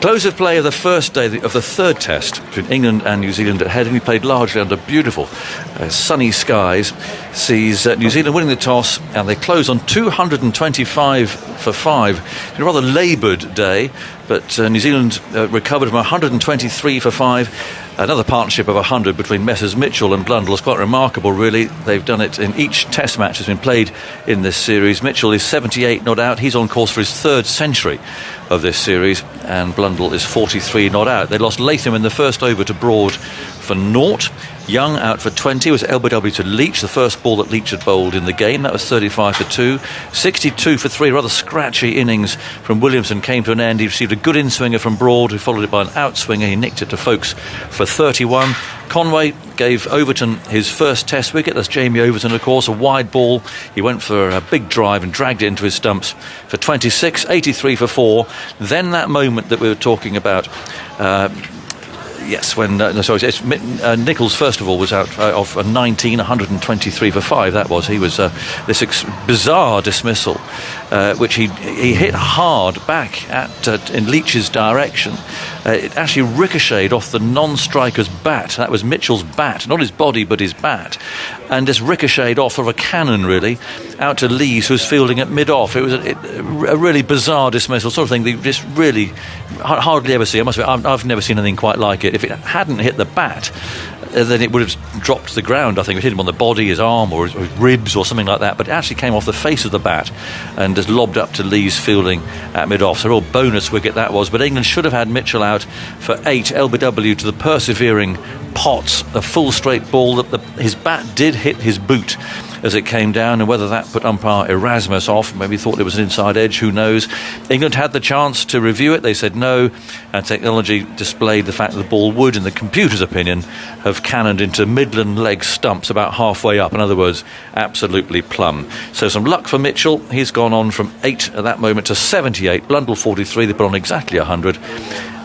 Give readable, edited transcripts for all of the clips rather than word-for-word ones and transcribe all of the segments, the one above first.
Close of play of the first day of the third test between England and New Zealand at Headingley, played largely under beautiful sunny skies, sees New Zealand winning the toss, and they close on 225 for 5. A rather laboured day, but New Zealand recovered from 123 for 5. Another partnership of 100 between Messrs Mitchell and Blundell is quite remarkable, really. They've done it in each test match that's been played in this series. Mitchell is 78 not out. He's on course for his third century of this series, and Blundell is 43 not out. They lost Latham in the first over to Broad for 0. Young out for 20 was LBW to Leach, the first ball that Leach had bowled in the game. That was 35 for 2. 62 for 3, rather scratchy innings from Williamson came to an end. He received a good in-swinger from Broad, who followed it by an out-swinger. He nicked it to Folkes for 31. Conway gave Overton his first test wicket. That's Jamie Overton, of course, a wide ball. He went for a big drive and dragged it into his stumps for 26, 83 for 4. Then that moment that we were talking about, yes, when Nichols first of all was out of 19, 123 for 5. That was he was this bizarre dismissal, which he hit hard back at in Leach's direction. It actually ricocheted off the non-striker's bat. That was Mitchell's bat, not his body but his bat, and just ricocheted off of a cannon really out to Lees, who was fielding at mid-off. It was a really bizarre dismissal, sort of thing that you just really hardly ever see. I've never seen anything quite like it. If it hadn't hit the bat, then it would have dropped to the ground. I think it hit him on the body, his arm or his ribs or something like that, but it actually came off the face of the bat and just lobbed up to Lee's fielding at mid-off. So a real bonus wicket that was, but England should have had Mitchell out for 8. LBW to the persevering Potts, a full straight ball that his bat did hit his boot as it came down, and whether that put umpire Erasmus off, maybe thought it was an inside edge, who knows. England had the chance to review it, they said no, and technology displayed the fact that the ball would, in the computer's opinion, have cannoned into Midland leg stumps about halfway up. In other words, absolutely plumb. So some luck for Mitchell. He's gone on from 8 at that moment to 78. Blundell 43, they put on exactly 100.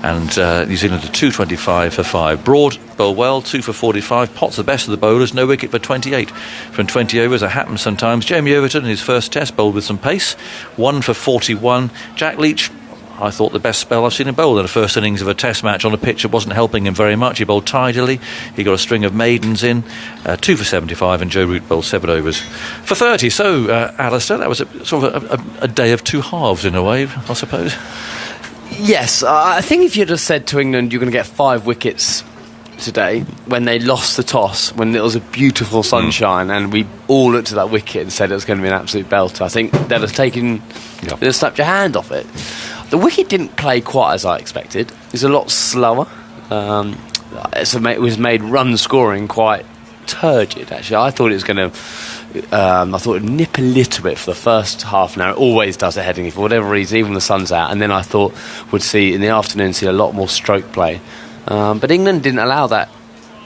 And New Zealand to 225 for 5. Broad bowled well, 2 for 45. Potts the best of the bowlers, no wicket for 28 from 20 overs. It happens sometimes. Jamie Overton in his first test bowled with some pace, 1 for 41. Jack Leach, I thought the best spell I've seen him bowl in the first innings of a test match on a pitch that wasn't helping him very much. He bowled tidily. He got a string of maidens in, 2 for 75, and Joe Root bowled 7 overs for 30. So, Alistair, that was a day of two halves in a way, I suppose. Yes, I think if you'd have said to England you're going to get 5 wickets today, when they lost the toss, when it was a beautiful sunshine and we all looked at that wicket and said it was going to be an absolute belter, I think they'd have they'd have snapped your hand off it. The wicket didn't play quite as I expected. It was a lot slower. It was made run scoring quite turgid, actually. I thought it was going to I thought it'd nip a little bit for the first half an hour. It always does at Headingley for whatever reason, even when the sun's out. And then I thought would see in the afternoon a lot more stroke play. But England didn't allow that.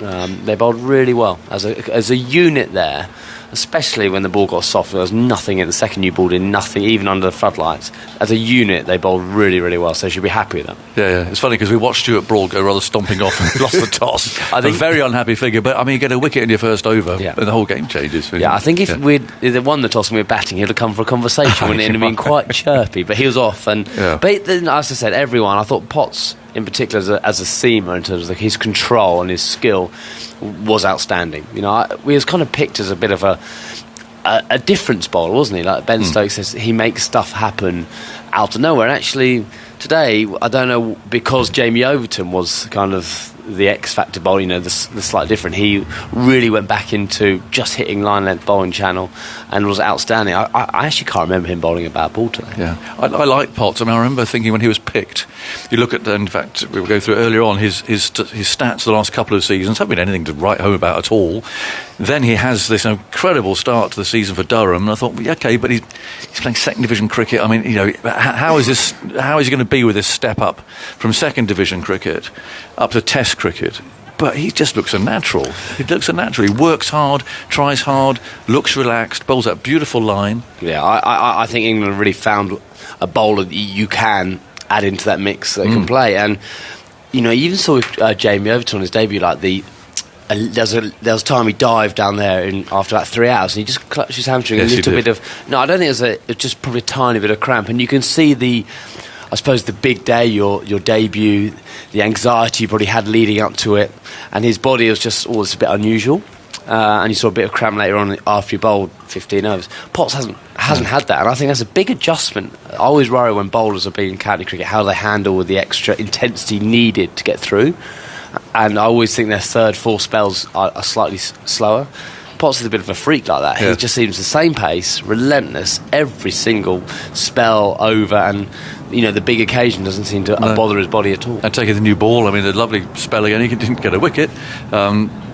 They bowled really well as a unit there, especially when the ball got soft. There was nothing in the second you balled in, nothing, even under the floodlights. As a unit, they bowled really, really well, so you should be happy with them. Yeah. It's funny because we watched Stuart Broad go rather stomping off and lost the toss. I think a very unhappy figure, but I mean, you get a wicket in your first over and the whole game changes. Yeah, I think if we'd won the toss and we were batting, he'd have come for a conversation when it would have been quite chirpy, but he was off. But then, as I said, everyone, I thought Potts in particular as a seamer, in terms of his control and his skill, was outstanding. He was kind of picked as a bit of a difference bowler, wasn't he? Like Ben Stokes says, he makes stuff happen out of nowhere. And actually, today, I don't know, because Jamie Overton was kind of the X-factor bowler, the slightly different. He really went back into just hitting line-length bowling channel and was outstanding. I actually can't remember him bowling a bad ball today. Yeah, I like Potts. I mean, I remember thinking when he was picked, you look at, in fact, we will go through earlier on, his stats the last couple of seasons haven't been anything to write home about at all. Then he has this incredible start to the season for Durham, and I thought, okay, but he's playing second division cricket. I mean, how is he going to be with this step up from second division cricket up to Test cricket? But he just looks a natural. He works hard, tries hard, looks relaxed, bowls that beautiful line. Yeah, I think England really found a bowler that you can add into that mix that can play. And you even saw Jamie Overton on his debut, like there was time he dived down there after about 3 hours and he just clutched his hamstring. Yes, a little bit of... No, I don't think it was just probably a tiny bit of cramp. And you can see I suppose the big day, your debut, the anxiety you probably had leading up to it, and his body was just always a bit unusual. And you saw a bit of cramp later on after you bowled 15 overs. Potts hasn't had that, and I think that's a big adjustment. I always worry when bowlers are being county cricket how they handle with the extra intensity needed to get through, and I always think their third, fourth spells are slightly slower. Potts is a bit of a freak like that. Yeah. He just seems the same pace, relentless, every single spell over, and the big occasion doesn't seem to bother his body at all. And taking the new ball, I mean, a lovely spell again. He didn't get a wicket.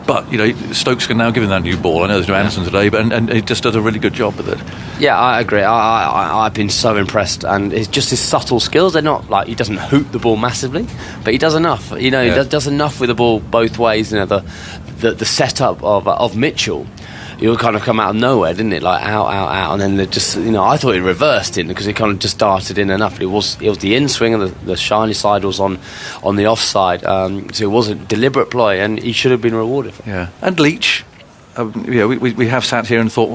But, Stokes can now give him that new ball. I know there's no Anderson today, but and he just does a really good job with it. Yeah, I agree. I've been so impressed. And it's just his subtle skills. They're not like he doesn't hoop the ball massively, but he does enough. He does enough with the ball both ways. The setup of Mitchell, it would kind of come out of nowhere, didn't it? Like out, and then they just, I thought it reversed in because it kind of just darted in enough. It was the in swing, and the shiny side was on the offside, so it wasn't a deliberate ploy, and he should have been rewarded for it. Yeah, and Leach. We have sat here and thought,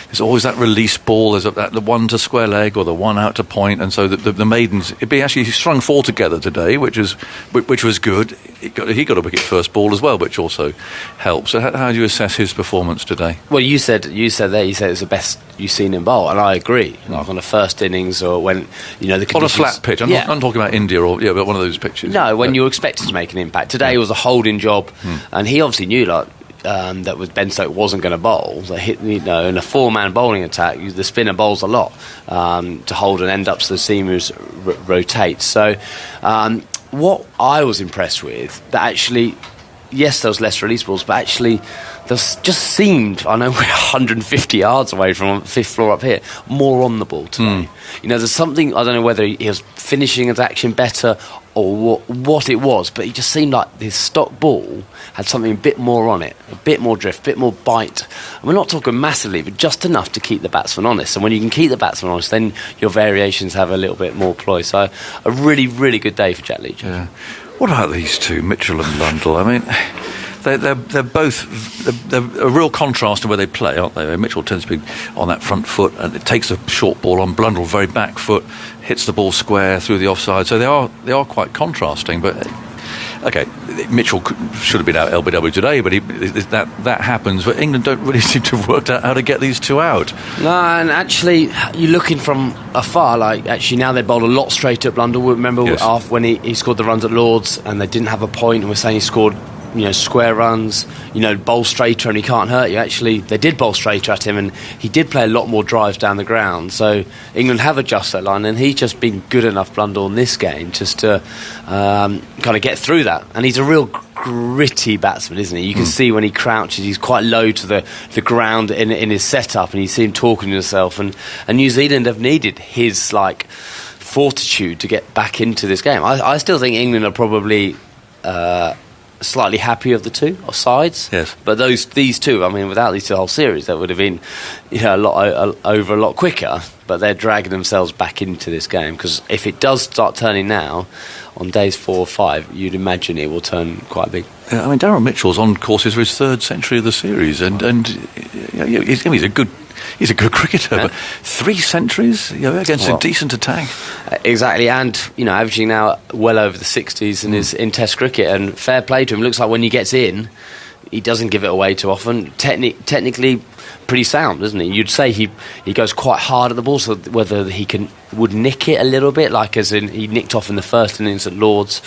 there's always that release ball, there's the one to square leg or the one out to point, and so the maidens. He strung 4 together today, which was good. He got a wicket first ball as well, which also helps. So how do you assess his performance today? Well, you said it's the best you've seen him bowl, and I agree. Like on the first innings, or when the conditions, on a flat pitch. I'm not talking about India but one of those pitches. No, when you're expected to make an impact. Today was a holding job, and he obviously knew that was Ben Stokes wasn't going to bowl. So in a 4-man bowling attack, the spinner bowls a lot to hold and end up so the seamers rotate. So what I was impressed with, that actually, yes, there was less release balls, but actually there just seemed, I know we're 150 yards away from 5th floor up here, more on the ball today. There's something, I don't know whether he was finishing his action better or what it was, but he just seemed like his stock ball had something a bit more on it, a bit more drift, a bit more bite. And we're not talking massively, but just enough to keep the batsman honest. And when you can keep the batsman honest, then your variations have a little bit more ploy. So a really, really good day for Jack Leach. Yeah. What about these two, Mitchell and Blundell? I mean, they're both they're a real contrast to where they play, aren't they? Mitchell tends to be on that front foot, and it takes a short ball on. Blundell very back foot, hits the ball square through the offside. So they are quite contrasting. But okay, Mitchell should have been out LBW today, but that happens. But England don't really seem to have worked out how to get these two out. No, and actually, you're looking from afar. Like actually, now they bowled a lot straight at Blundell. Remember when he scored the runs at Lords, and they didn't have a point, and we're saying he scored square runs, bowl straighter and he can't hurt you. Actually, they did bowl straighter at him, and he did play a lot more drives down the ground. So England have adjusted that line, and he's just been good enough, Blundell, in this game just to kind of get through that. And he's a real gritty batsman, isn't he? You can see when he crouches, he's quite low to the ground in his setup, and you see him talking to himself. And New Zealand have needed his fortitude to get back into this game. I still think England are probably slightly happy of the two sides. Yes. But these two, I mean, without these two, the whole series, that would have been a lot quicker. But they're dragging themselves back into this game, because if it does start turning now, on days 4 or 5, you'd imagine it will turn quite big. Yeah, I mean, Darren Mitchell's on courses for his 3rd century of the series, and he's a good cricketer, but 3 centuries against a decent attack. Exactly, and averaging now well over the 60s and is in Test cricket, and fair play to him. Looks like when he gets in, he doesn't give it away too often. Technically pretty sound, isn't he? You'd say he goes quite hard at the ball, so whether he would nick it a little bit, like as in he nicked off in the first innings at Lords.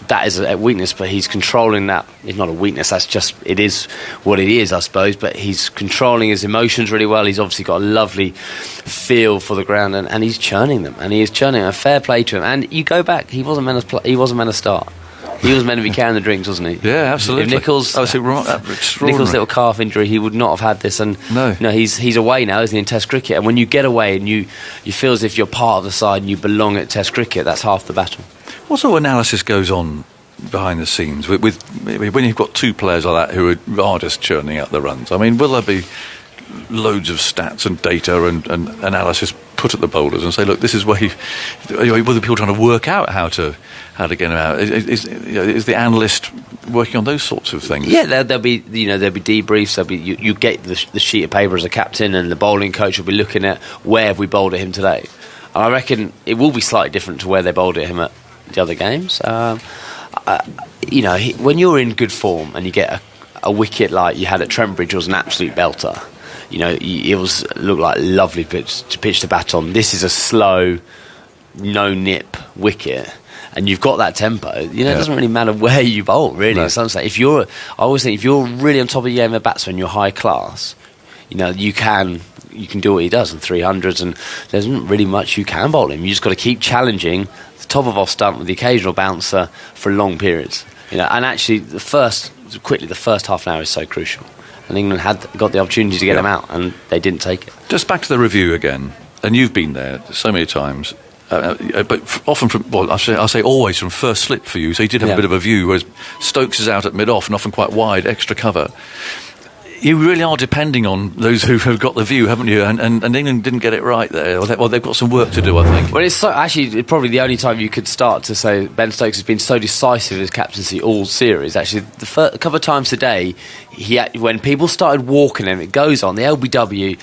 That is a weakness, but he's controlling that. It's not a weakness, that's just, it is what it is, I suppose, but he's controlling his emotions really well. He's obviously got a lovely feel for the ground, and he's churning them, and he is churning them. A fair play to him. And you go back, he wasn't meant to start. He was meant to be carrying the drinks, wasn't he? Yeah, absolutely. If Nichols' little calf injury, he would not have had this. And no, he's away now, isn't he, in Test cricket? And when you get away and you feel as if you're part of the side and you belong at Test cricket, that's half the battle. What sort of analysis goes on behind the scenes with when you've got two players like that who are just churning out the runs? I mean, will there be loads of stats and data and analysis put at the bowlers and say, look, this is where will the people trying to work out how to get them out? Is the analyst working on those sorts of things? Yeah, there'll be debriefs. There'll be you get the sheet of paper as a captain, and the bowling coach will be looking at where have we bowled at him today. I reckon it will be slightly different to where they bowled at him at the other games. When you're in good form and you get a wicket like you had at Trent Bridge, was an absolute belter. It looked like a lovely pitch to bat on. This is a slow, no nip wicket. And you've got that tempo. It doesn't really matter where you bowl, really. No. I always think if you're really on top of your game of batsman, you're high class. You can do what he does in 300s, and there isn't really much you can bowl him. You just got to keep challenging the top of off stump with the occasional bouncer for long periods. And actually, the first half an hour is so crucial. And England had got the opportunity to get him out, and they didn't take it. Just back to the review again, and you've been there so many times. But often I say always from first slip for you, so you did have a bit of a view, whereas Stokes is out at mid-off and often quite wide, extra cover. You really are depending on those who have got the view, haven't you? And England didn't get it right there. Well, they've got some work to do, I think. Well, it's actually probably the only time you could start to say Ben Stokes has been so decisive in his captaincy all series. Actually, a couple of times today, when people started walking him, it goes on, the LBW...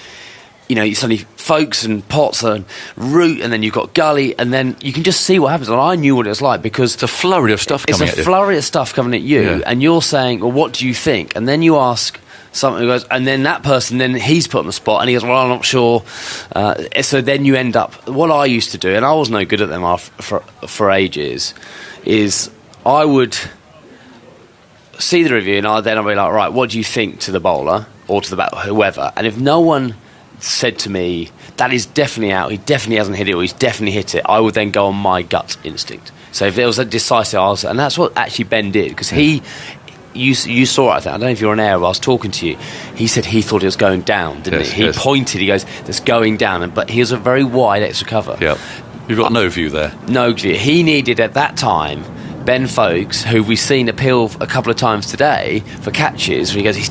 suddenly Folkes and Potts and Root, and then you've got Gully, and then you can just see what happens. And I knew what it was like because... It's a flurry of stuff coming at you. It's a flurry of stuff coming at you, and you're saying, well, what do you think? And then you ask something, goes, and then that person, then he's put on the spot, and he goes, well, I'm not sure. So then you end up... What I used to do, and I was no good at them for ages, is I would see the review, and I'd be like, right, what do you think to the bowler, or to the batter, whoever? And if no one... said to me, that is definitely out, he definitely hasn't hit it, or he's definitely hit it, I would then go on my gut instinct. So if there was a decisive answer, and that's what actually Ben did, because you saw it, I don't know if you're on air, I was talking to you, he said he thought it was going down, didn't he? He pointed, he goes, it's going down, but he was a very wide extra cover. Yeah, you've got no view there. No view. He needed at that time Ben Folkes, who we've seen appeal a couple of times today for catches, where he goes, he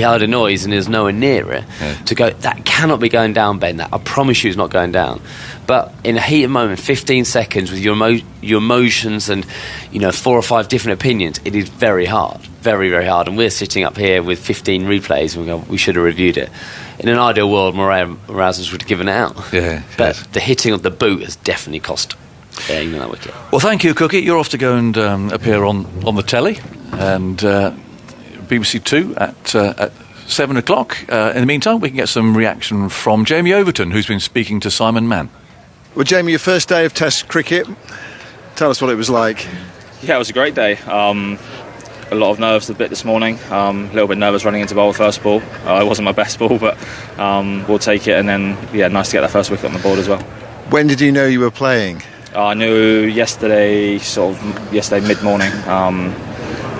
heard a noise and there's nowhere near it, to go, that cannot be going down, Ben, that I promise you is not going down. But in a heated moment, 15 seconds with your emotions and 4 or 5 different opinions, it is very hard, very, very hard. And we're sitting up here with 15 replays and we go, we should have reviewed it. In an ideal world, Moraz would have given it out. But the hitting of the boot has definitely cost England that wicket. Well, thank you, Cookie. You're off to go and appear on the telly, and BBC Two at 7 o'clock. In the meantime, we can get some reaction from Jamie Overton, who's been speaking to Simon Mann. Well, Jamie, your first day of Test cricket. Tell us what it was like. Yeah, it was a great day. A lot of nerves a bit this morning. A little bit nervous running into bowl first ball. It wasn't my best ball, but we'll take it. And then, nice to get that first wicket on the board as well. When did you know you were playing? I knew yesterday mid-morning.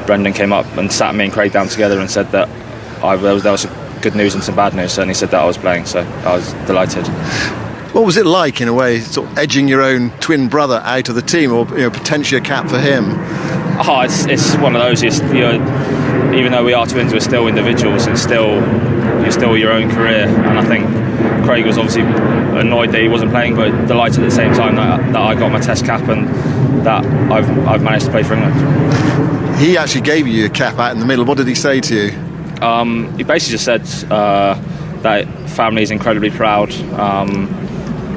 Brendan came up and sat me and Craig down together and said that there was some good news and some bad news, and he said that I was playing, so I was delighted. What was it like, in a way, sort of edging your own twin brother out of the team, or potentially a cap for him? It's one of those. Even though we are twins, we're still individuals. You're still your own career, and I think Craig was obviously annoyed that he wasn't playing, but delighted at the same time that I got my Test cap and that I've managed to play for England. He actually gave you a cap out in the middle. What did he say to you? He basically just said that family is incredibly proud.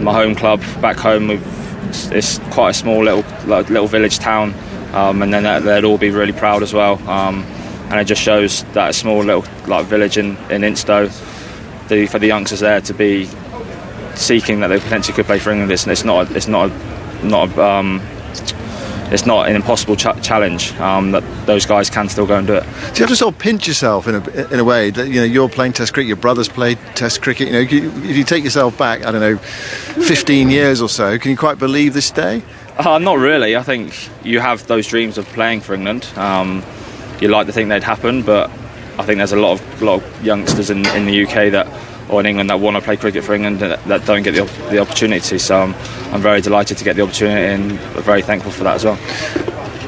My home club back home, it's quite a small little village town, and then they'd all be really proud as well. And it just shows that a small little village in Instow, for the youngsters there to be seeking that they potentially could play for England. It's not an impossible challenge. That those guys can still go and do it. Do you have to sort of pinch yourself in a way that you're playing Test cricket, your brother's played Test cricket? If you take yourself back, 15 years or so, can you quite believe this day? Not really. I think you have those dreams of playing for England. You like to think they'd happen, but I think there's a lot of youngsters in the UK or in England that want to play cricket for England that don't get the opportunity. So I'm very delighted to get the opportunity and very thankful for that as well.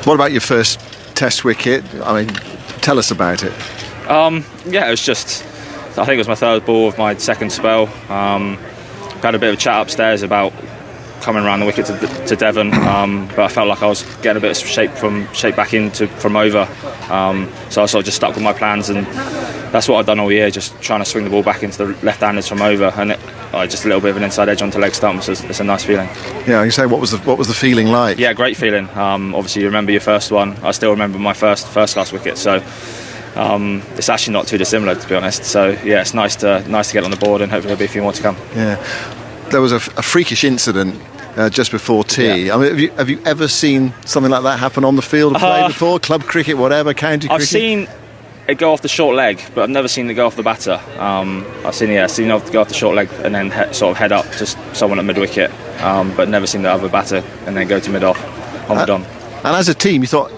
What about your first Test wicket? Tell us about it. It was just, I think it was my third ball of my second spell. Had a bit of a chat upstairs about coming around the wicket to Devon, but I felt like I was getting a bit of shape back into from over. So I sort of just stuck with my plans, and that's what I've done all year, just trying to swing the ball back into the left-handers from over, and just a little bit of an inside edge onto leg stumps. It's a nice feeling. Yeah, you say what was the feeling like? Yeah, great feeling. Obviously, you remember your first one. I still remember my first class wicket. So it's actually not too dissimilar, to be honest. So yeah, it's nice to get on the board, and hopefully there'll be a few more to come. Yeah, there was a freakish incident just before tea. Yeah. I mean, have you ever seen something like that happen on the field of play before? Club cricket, whatever, county cricket. I've seen it go off the short leg, but I've never seen it go off the batter. I've seen it go off the short leg and then sort of head up to someone at mid wicket, but never seen the other batter and then go to mid off on the dom. And as a team, you thought,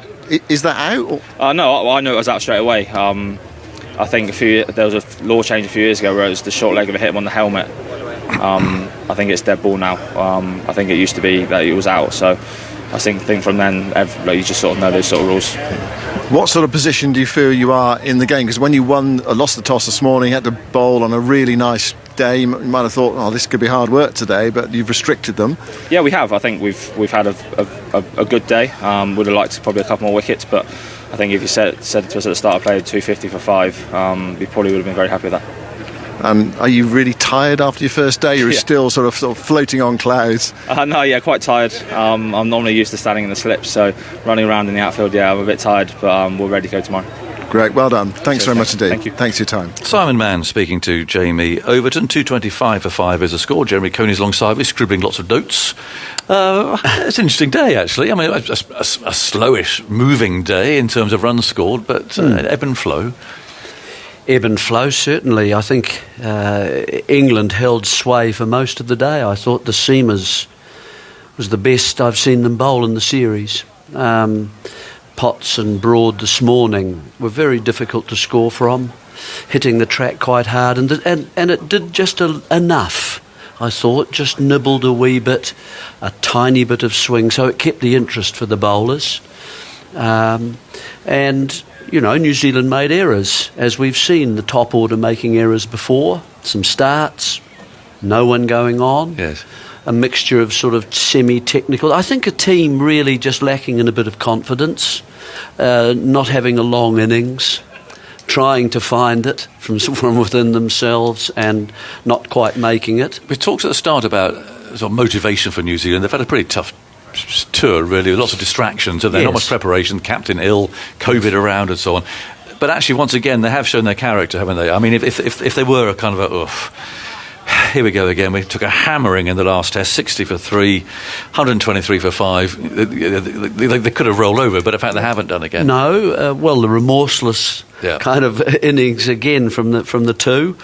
is that out? Or? No, I knew it was out straight away. I think there was a law change a few years ago where it was the short leg if it hit him on the helmet. I think it's dead ball now. I think it used to be that it was out. So I think from then, you just sort of know those sort of rules. What sort of position do you feel you are in the game? Because when you lost the toss this morning, had to bowl on a really nice day, you might have thought, this could be hard work today, but you've restricted them. Yeah, we have. I think we've had a good day. Would have liked probably a couple more wickets, but I think if you said to us at the start, I played 250 for 5, we probably would have been very happy with that. And are you really tired after your first day? You're still sort of floating on clouds? No, yeah, quite tired. I'm normally used to standing in the slips, so running around in the outfield, yeah, I'm a bit tired, but we're ready to go tomorrow. Great, well done. Thanks very much indeed. Thank you. Thanks for your time. Simon Mann speaking to Jamie Overton. 225 for 5 is a score. Jeremy Coney's alongside me, scribbling lots of notes. It's an interesting day, actually. I mean, a slowish, moving day in terms of runs scored, but ebb and flow. Ebb and flow, certainly. I think England held sway for most of the day. I thought the seamers was the best I've seen them bowl in the series. Potts and Broad this morning were very difficult to score from, hitting the track quite hard, and it did just enough. I thought, just nibbled a wee bit, a tiny bit of swing, so it kept the interest for the bowlers. And New Zealand made errors, as we've seen the top order making errors before. Some starts, no one going on. Yes. A mixture of sort of semi-technical. I think a team really just lacking in a bit of confidence, not having a long innings, trying to find it from within themselves and not quite making it. We talked at the start about sort of motivation for New Zealand. They've had a pretty tough tour, really, with lots of distractions, and not much preparation, captain ill, COVID around and so on. But actually, once again, they have shown their character, haven't they? I mean, if they were a kind of here we go again. We took a hammering in the last test, 60 for 3, 123 for 5. They could have rolled over, but in fact they haven't done again. No, the remorseless kind of innings again from the two,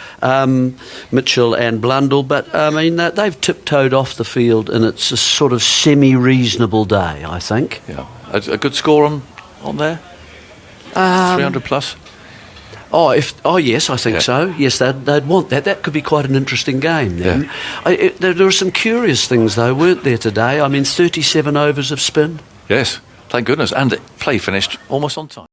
Mitchell and Blundell. But I mean, they've tiptoed off the field, and it's a sort of semi-reasonable day, I think. Yeah, a good score on there. 300 plus. Yes, I think so. Yes, they'd want that. That could be quite an interesting game then. Yeah. There were some curious things, though, weren't there, today? I mean, 37 overs of spin. Yes, thank goodness. And play finished almost on time.